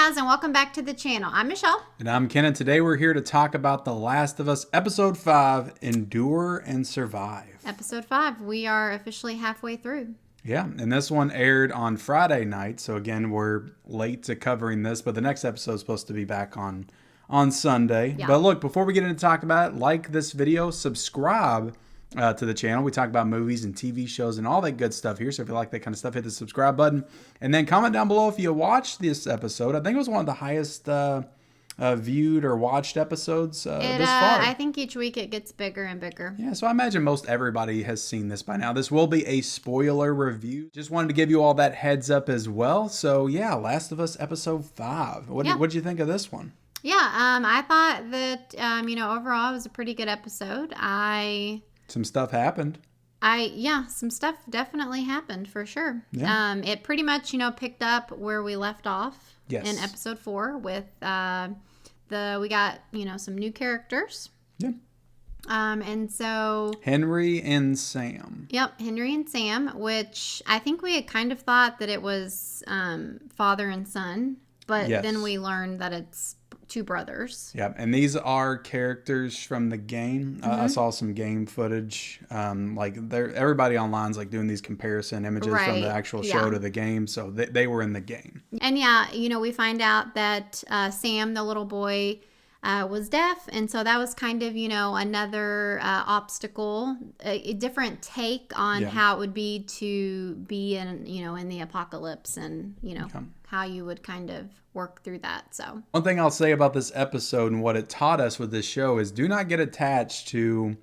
guys, and welcome back to the channel. I'm Michelle. And I'm Ken, and today we're here to talk about The Last of Us Episode 5, Endure and Survive. Episode 5. We are officially halfway through. Yeah, and this one aired on Friday night, so again, we're late to covering this, but the next episode is supposed to be back on Sunday. Yeah. But look, before we get into talk about it, like this video, subscribe to the channel. We talk about movies and TV shows and all that good stuff here. So if you like that kind of stuff, hit the subscribe button. And then comment down below if you watched this episode. I think it was one of the highest viewed or watched episodes this far. I think each week it gets bigger and bigger. Yeah, so I imagine most everybody has seen this by now. This will be a spoiler review. Just wanted to give you all that heads up as well. So yeah, Last of Us Episode 5. What did you think of this one? Yeah, I thought that, overall it was a pretty good episode. Some stuff happened. Some stuff definitely happened for sure. Yeah. It pretty much, picked up where we left off in episode 4 with we got, some new characters. Yeah. And so Henry and Sam. Yep, Henry and Sam, which I think we had kind of thought that it was father and son, but then we learned that it's two brothers. Yep, and these are characters from the game. I saw some game footage. Everybody online's like doing these comparison images from the actual show to the game, so they were in the game. And we find out that Sam, the little boy, was deaf, and so that was kind of another obstacle, a different take on how it would be to be in the apocalypse, and how you would kind of work through that. So one thing I'll say about this episode and what it taught us with this show is do not get attached to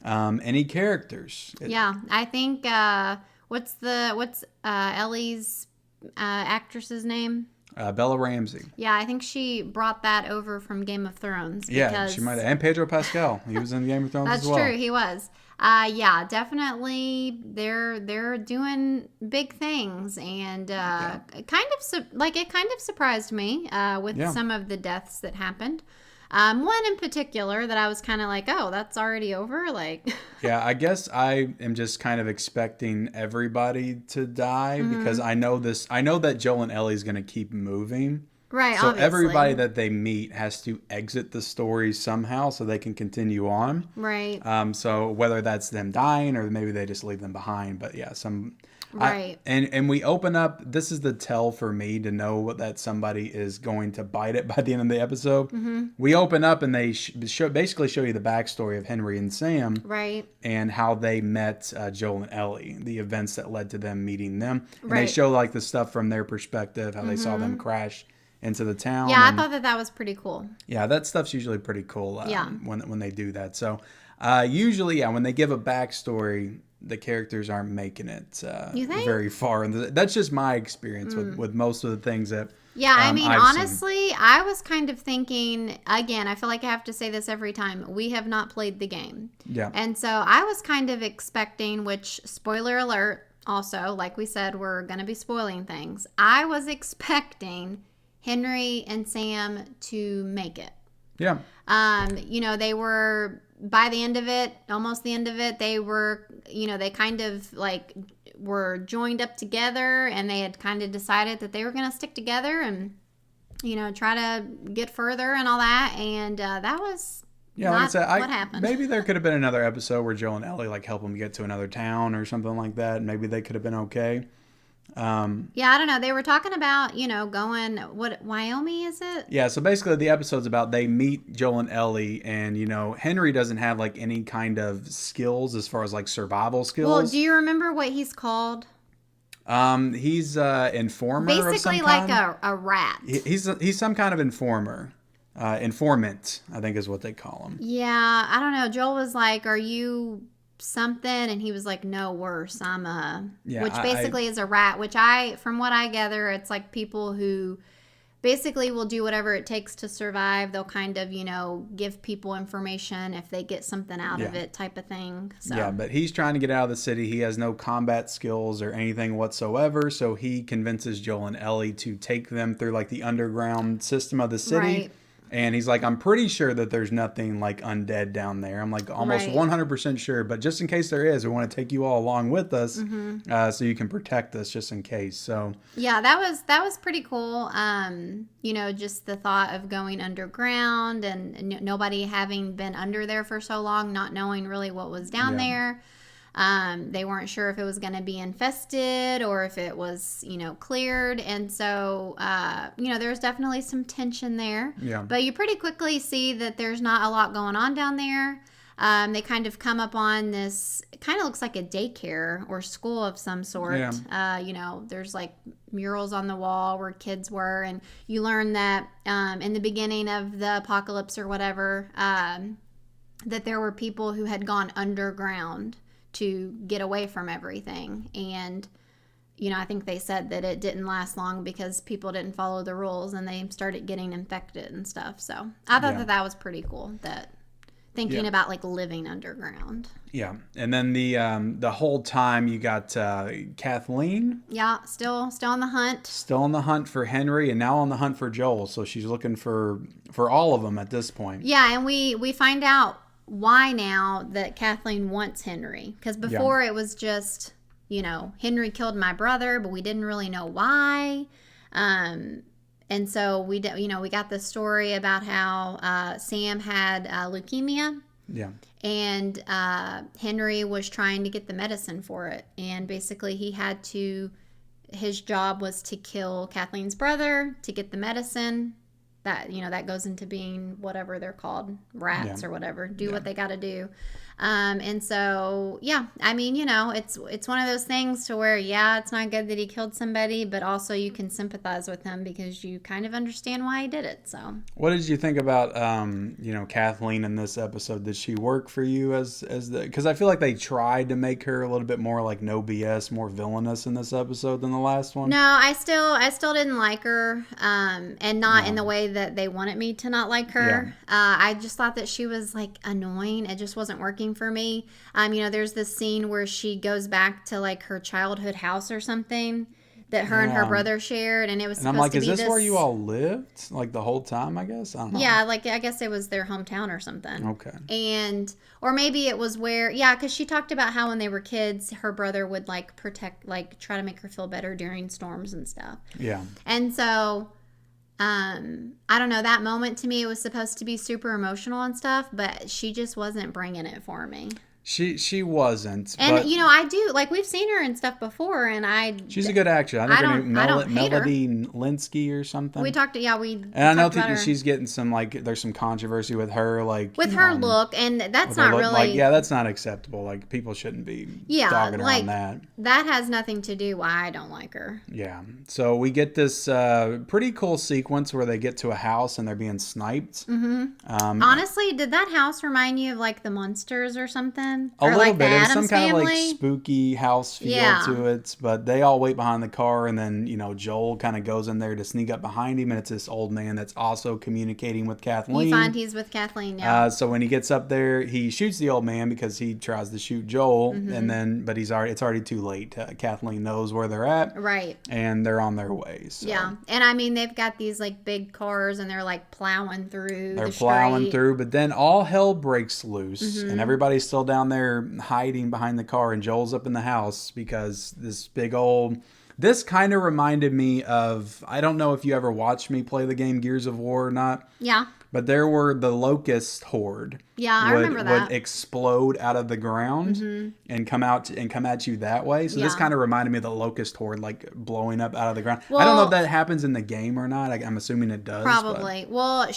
any characters. I think what's Ellie's actress's name? Bella Ramsey. Yeah, I think she brought that over from Game of Thrones. Yeah, she might have. And Pedro Pascal. He was in Game of Thrones as well. That's true, he was. Definitely they're doing big things, and it kind of surprised me with some of the deaths that happened. One in particular that I was kind of like, oh, that's already over. Yeah, I guess I am just kind of expecting everybody to die because I know that Joel and Ellie's going to keep moving. Right. So obviously. everybody that they meet has to exit the story somehow so they can continue on. Right. So whether that's them dying or maybe they just leave them behind, but yeah, Right. And we open up, this is the tell for me to know that somebody is going to bite it by the end of the episode. We open up and they basically show you the backstory of Henry and Sam. Right. And how they met Joel and Ellie, the events that led to them meeting them. And Right. they show like the stuff from their perspective, how they saw them crash into the town. Yeah, I thought that was pretty cool. Yeah, that stuff's usually pretty cool when they do that. So usually, when they give a backstory, the characters aren't making it You think? very far. And that's just my experience with most of the things that I've honestly, seen. I was kind of thinking, again, I feel like I have to say this every time, we have not played the game. Yeah. And so I was kind of expecting, which, spoiler alert, also, like we said, we're going to be spoiling things. I was expecting Henry and Sam to make it. Yeah. They were, by the end of it, almost the end of it, they were, they kind of were joined up together, and they had kind of decided that they were going to stick together and, try to get further and all that. And that was not what happened. Maybe there could have been another episode where Joel and Ellie help them get to another town or something like that. And maybe they could have been okay. I don't know. They were talking about, going, Wyoming is it? Yeah, so basically the episode's about they meet Joel and Ellie, and, Henry doesn't have, any kind of skills as far as, survival skills. Well, do you remember what he's called? He's informer Basically of some like kind. a rat. He's some kind of informer. Informant, I think is what they call him. Yeah, I don't know. Joel was like, are you something? And he was like, no, worse. I'm which basically is a rat, which from what I gather, it's like people who basically will do whatever it takes to survive. They'll kind of, give people information if they get something out of it, type of thing. So. Yeah, but he's trying to get out of the city. He has no combat skills or anything whatsoever. So he convinces Joel and Ellie to take them through the underground system of the city. Right. And he's like, I'm pretty sure that there's nothing like undead down there. I'm like almost 100% sure. But just in case there is, we want to take you all along with us so you can protect us just in case. So yeah, that was pretty cool. You know, just the thought of going underground and nobody having been under there for so long, not knowing really what was down there. They weren't sure if it was going to be infested or if it was, you know, cleared. And so, you know, there's definitely some tension there. Yeah. But you pretty quickly see that there's not a lot going on down there. They kind of come up on this, it kind of looks like a daycare or school of some sort. Yeah. You know, there's like murals on the wall where kids were. And you learn that in the beginning of the apocalypse or whatever, that there were people who had gone underground to get away from everything. And, you know, I think they said that it didn't last long because people didn't follow the rules and they started getting infected and stuff. So I thought that was pretty cool, that thinking about like living underground. Yeah. And then the whole time you got Kathleen. Yeah, still on the hunt. Still on the hunt for Henry and now on the hunt for Joel. So she's looking for all of them at this point. Yeah, and we find out why now that Kathleen wants Henry. Because before it was just, you know, Henry killed my brother, but we didn't really know why. And so we got the story about how Sam had leukemia. Yeah. And Henry was trying to get the medicine for it. And basically his job was to kill Kathleen's brother to get the medicine. That, you know, that goes into being whatever they're called, rats or whatever, do what they got to do. And so, yeah, I mean, you know, it's one of those things to where, yeah, it's not good that he killed somebody, but also you can sympathize with him because you kind of understand why he did it. So what did you think about, you know, Kathleen in this episode? Did she work for you because I feel like they tried to make her a little bit more like no BS, more villainous in this episode than the last one? No, I still didn't like her, and not in the way that they wanted me to not like her. I just thought that she was like annoying. It just wasn't working for me. You know, there's this scene where she goes back to like her childhood house or something that her and her brother shared, and it was supposed to be this. Is this where you all lived like the whole time? I guess I don't know. Yeah, like I guess it was their hometown or something. Okay. Or maybe it was where, because she talked about how when they were kids, her brother would like protect, like try to make her feel better during storms and stuff. Yeah. And so, I don't know, that moment to me, it was supposed to be super emotional and stuff, but she just wasn't bringing it for me. She wasn't. And, but you know, I do, like, we've seen her and stuff before, and she's a good actress. I think her name Melody Linsky or something. We talked, and I know she's getting some, like, there's some controversy with her, like. With her look, and that's not really. Like, yeah, that's not acceptable. Like, people shouldn't be dogging her on that. That has nothing to do why I don't like her. Yeah. So we get this pretty cool sequence where they get to a house and they're being sniped. Mm-hmm. Honestly, did that house remind you of, like, the Munsters or something? A little like bit. There's some kind family? of like spooky house feel to it, but they all wait behind the car, and then, you know, Joel kind of goes in there to sneak up behind him, and it's this old man that's also communicating with Kathleen. You find he's with Kathleen, yeah. So when he gets up there, he shoots the old man because he tries to shoot Joel, and then but it's already too late. Kathleen knows where they're at, right? And they're on their way. So. Yeah, and I mean they've got these like big cars, and they're like plowing through. They're plowing through, but then all hell breaks loose, and everybody's still down there hiding behind the car, and Joel's up in the house because this kind of reminded me of, I don't know if you ever watched me play the game Gears of War or not. Yeah. But there were the locust horde. Yeah, I remember that. Would explode out of the ground and come at you that way. So this kind of reminded me of the locust horde, like blowing up out of the ground. Well, I don't know if that happens in the game or not. I'm assuming it does. Probably. Well,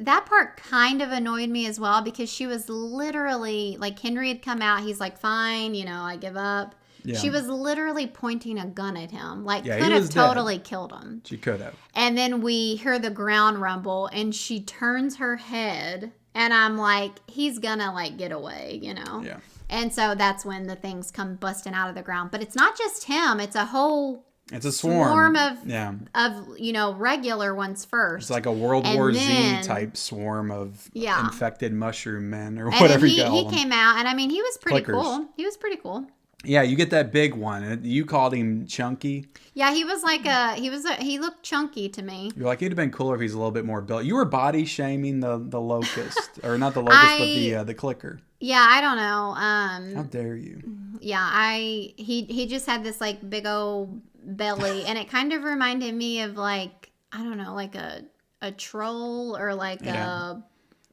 that part kind of annoyed me as well because she was literally, like, Henry had come out. He's like, fine, you know, I give up. Yeah. She was literally pointing a gun at him. Like, could have totally killed him. She could have. And then we hear the ground rumble, and she turns her head, and I'm like, he's gonna, like, get away, you know? Yeah. And so that's when the things come busting out of the ground. But it's not just him. It's a whole... It's a swarm of you know, regular ones first. It's like a World War Z type swarm of infected mushroom men or whatever you call them. He came out, and I mean, he was pretty cool. He was pretty cool. Yeah, you get that big one. You called him chunky. Yeah, he was like he looked chunky to me. You're like, it'd have been cooler if he's a little bit more built. You were body shaming the locust, or not the locust, but the clicker. Yeah, I don't know. How dare you? Yeah, he just had this like big old belly, and it kind of reminded me of like, I don't know, like a troll or like a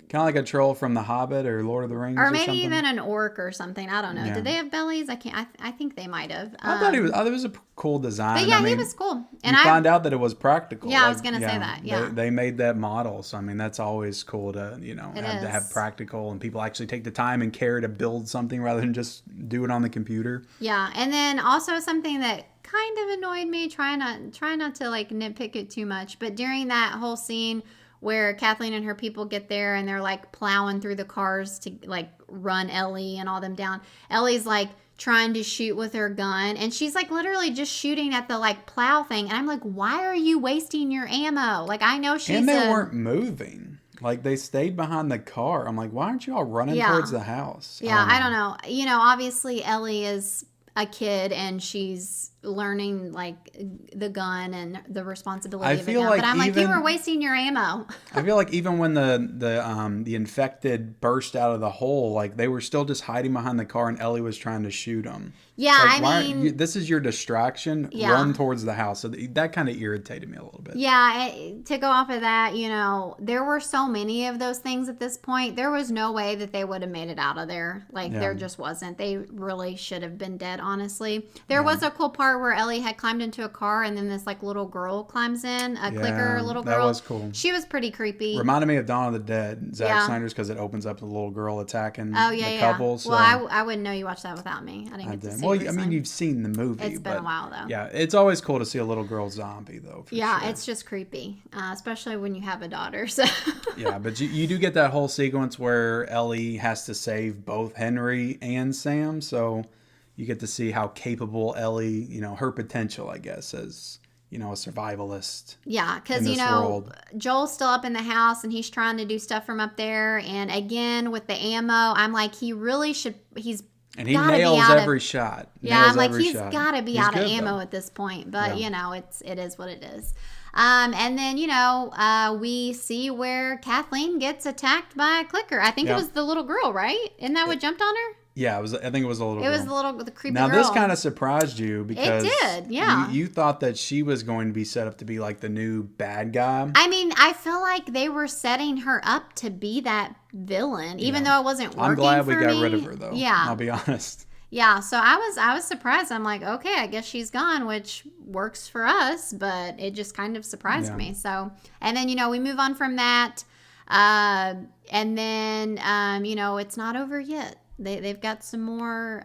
kind of like a troll from The Hobbit or Lord of the Rings, or maybe something. even an orc or something. I don't know. Yeah. Did they have bellies? I can't. I think they might have. I thought it was a cool design. But yeah, he was cool. And I find out that it was practical. Yeah, I was gonna say that. Yeah, they made that model, so I mean that's always cool to to have practical and people actually take the time and care to build something rather than just do it on the computer. Yeah, and then also something that kind of annoyed me. Try not to like nitpick it too much, but during that whole scene where Kathleen and her people get there and they're like plowing through the cars to like run Ellie and all them down. Ellie's like trying to shoot with her gun and she's like literally just shooting at the like plow thing. And I'm like, why are you wasting your ammo? Like I know she's And they weren't moving. Like they stayed behind the car. I'm like, why aren't you all running towards the house? Yeah, I don't know. You know, obviously Ellie is a kid and she's learning like the gun and the responsibility of the gun. Like but I'm like, you were wasting your ammo. I feel like even when the infected burst out of the hole, like they were still just hiding behind the car and Ellie was trying to shoot them. Yeah, like, I mean, this is your distraction. Yeah. Run towards the house. So that kind of irritated me a little bit. Yeah, to go off of that, you know, there were so many of those things at this point. There was no way that they would have made it out of there. Like there just wasn't. They really should have been dead, honestly. There was a cool part where Ellie had climbed into a car and then this like little girl climbs in, a clicker little girl. That was cool. She was pretty creepy. Reminded me of Dawn of the Dead, Zack Snyder's, because it opens up the little girl attacking the couple. So. Well, I wouldn't know you watched that without me. I didn't get to see it. Well, I mean, you've seen the movie. It's been a while though. Yeah, it's always cool to see a little girl zombie though. Yeah, sure. It's just creepy, especially when you have a daughter. So. Yeah, but you do get that whole sequence where Ellie has to save both Henry and Sam. So you get to see how capable Ellie, her potential, I guess, as a survivalist. Yeah, because Joel's still up in the house and he's trying to do stuff from up there. And again, with the ammo, I'm like, he really should. And he nails every shot. Yeah, I'm like, he's got to be out of ammo at this point. But, it is what it is. And then, we see where Kathleen gets attacked by a clicker. I think it was the little girl, right? Isn't that what jumped on her? Yeah, I think it was a little girl. It was the creepy girl. Now, this kind of surprised you because it did, yeah. You thought that she was going to be set up to be like the new bad guy. I mean, I feel like they were setting her up to be that villain, even though it wasn't working. I'm glad we got rid of her, though. Yeah, I'll be honest. Yeah, so I was surprised. I'm like, okay, I guess she's gone, which works for us, but it just kind of surprised me. So, and then we move on from that, and then it's not over yet. They've got some more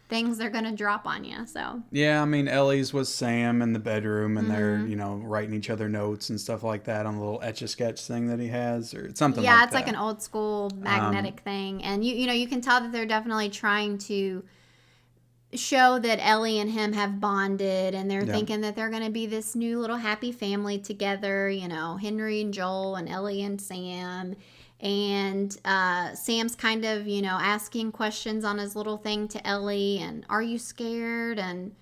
things they're gonna drop on you. So yeah, I mean Ellie's was Sam in the bedroom, and they're writing each other notes and stuff like that on a little Etch-a-Sketch thing that he has, or something. Yeah, it's like an old school magnetic thing, and you can tell that they're definitely trying to show that Ellie and him have bonded, and they're thinking that they're gonna be this new little happy family together. Henry and Joel and Ellie and Sam. And Sam's kind of, asking questions on his little thing to Ellie, and are you scared? And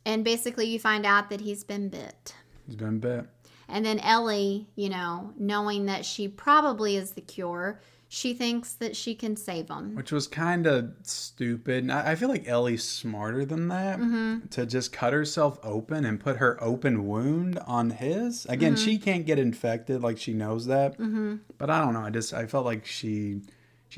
basically you find out that he's been bit. He's been bit. And then Ellie, knowing that she probably is the cure, she thinks that she can save him. Which was kind of stupid. I feel like Ellie's smarter than that. Mm-hmm. To just cut herself open and put her open wound on his. Again, she can't get infected, like she knows that. Mm-hmm. But I don't know. I felt like she's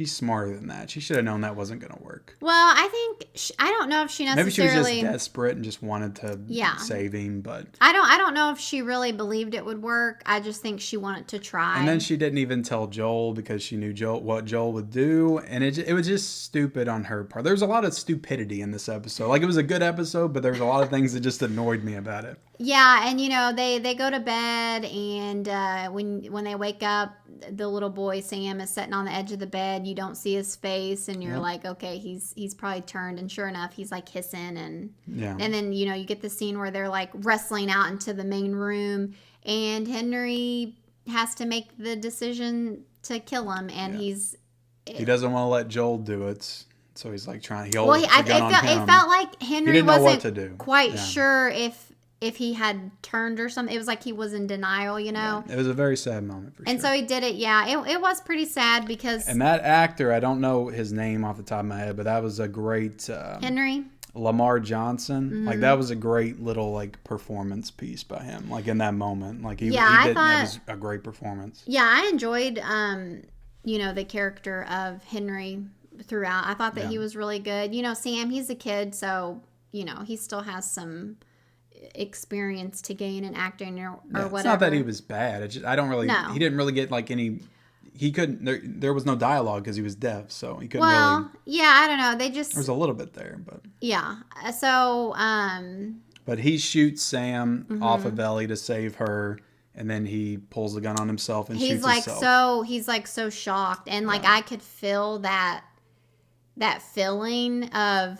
smarter than that. She should have known that wasn't going to work. Well, I think I don't know if she necessarily. Maybe she was just desperate and just wanted to save him, but I don't know if she really believed it would work. I just think she wanted to try. And then she didn't even tell Joel because she knew what Joel would do, and it was just stupid on her part. There was a lot of stupidity in this episode. Like, it was a good episode, but there was a lot of things that just annoyed me about it. Yeah, and they go to bed, and when they wake up, the little boy Sam is sitting on the edge of the bed. You don't see his face, and you're like, okay, he's probably turned. And sure enough, he's like hissing, and then you get the scene where they're like wrestling out into the main room, and Henry has to make the decision to kill him, and he doesn't want to let Joel do it. So he's like trying. He holds the gun on him. It felt like Henry wasn't quite Yeah. sure if he had turned or something. It was like he was in denial, you know. Yeah, it was a very sad moment for sure. And so he did it. Yeah, it was pretty sad because. And that actor, I don't know his name off the top of my head, but that was a great Henry. Lamar Johnson. Like that was a great little like performance piece by him. Like in that moment, like he did. It was a great performance. Yeah, I enjoyed the character of Henry throughout. I thought that he was really good. You know, Sam, he's a kid, so he still has some experience to gain in acting or whatever. It's not that he was bad. It's just, I don't really. No. He didn't really get like any. He couldn't. There was no dialogue because he was deaf, so he couldn't really. Well, yeah, I don't know. They just. There's a little bit there, but. Yeah. So. But he shoots Sam off of Ellie to save her, and then he pulls the gun on himself and shoots himself. He's like so shocked, and like I could feel that feeling of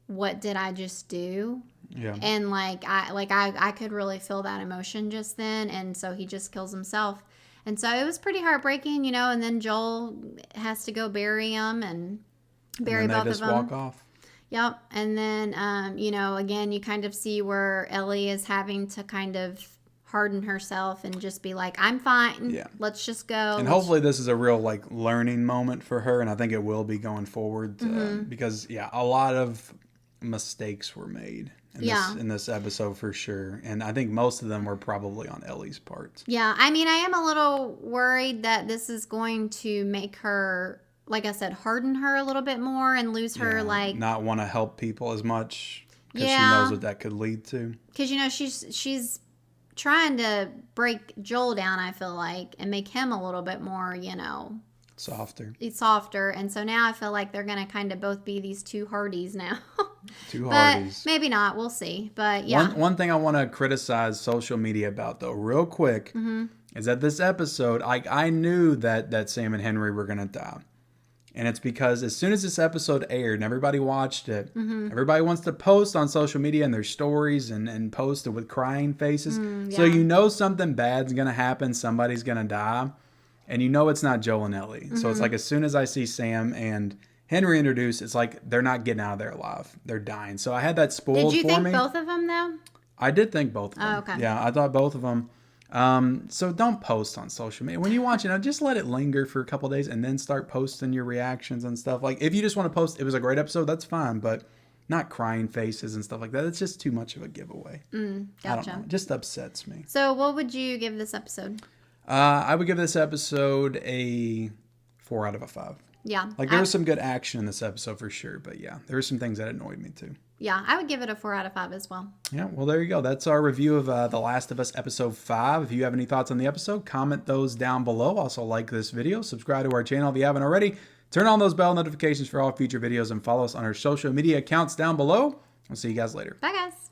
what did I just do? Yeah. And I could really feel that emotion just then, and so he just kills himself. And so it was pretty heartbreaking, and then Joel has to go bury him and bury both of them. They just walk off. Yep. And then, again, you kind of see where Ellie is having to kind of harden herself and just be like, I'm fine. Yeah. Let's just go. And hopefully this is a real like learning moment for her. And I think it will be going forward because, a lot of mistakes were made. In this episode for sure. And I think most of them were probably on Ellie's part. Yeah. I mean, I am a little worried that this is going to make her, like I said, harden her a little bit more and lose her not want to help people as much because she knows what that could lead to. Because, she's trying to break Joel down, I feel like, and make him a little bit more, softer. It's softer. And so now I feel like they're going to kind of both be these two Hardys now. Two Hardys. Maybe not. We'll see. But yeah. One thing I want to criticize social media about, though, real quick, is that this episode, I knew that Sam and Henry were going to die. And it's because as soon as this episode aired and everybody watched it, everybody wants to post on social media and their stories and post it with crying faces. So something bad's going to happen. Somebody's going to die. And it's not Joel and Ellie. So it's like as soon as I see Sam and Henry introduced, it's like they're not getting out of there alive. They're dying. So I had that spoiled for me. Did you think both of them, though? I did think both of them. Oh, okay. Yeah, I thought both of them. So don't post on social media. When you watch it, just let it linger for a couple of days and then start posting your reactions and stuff. Like, if you just want to post, it was a great episode, that's fine. But not crying faces and stuff like that. It's just too much of a giveaway. Gotcha. I don't know. It just upsets me. So what would you give this episode? I would give this episode a 4 out of 5. Yeah. Like, there was some good action in this episode for sure. But yeah, there were some things that annoyed me too. Yeah, I would give it a 4 out of 5 as well. Yeah, well, there you go. That's our review of The Last of Us Episode 5. If you have any thoughts on the episode, comment those down below. Also, like this video. Subscribe to our channel if you haven't already. Turn on those bell notifications for all future videos and follow us on our social media accounts down below. We'll see you guys later. Bye, guys.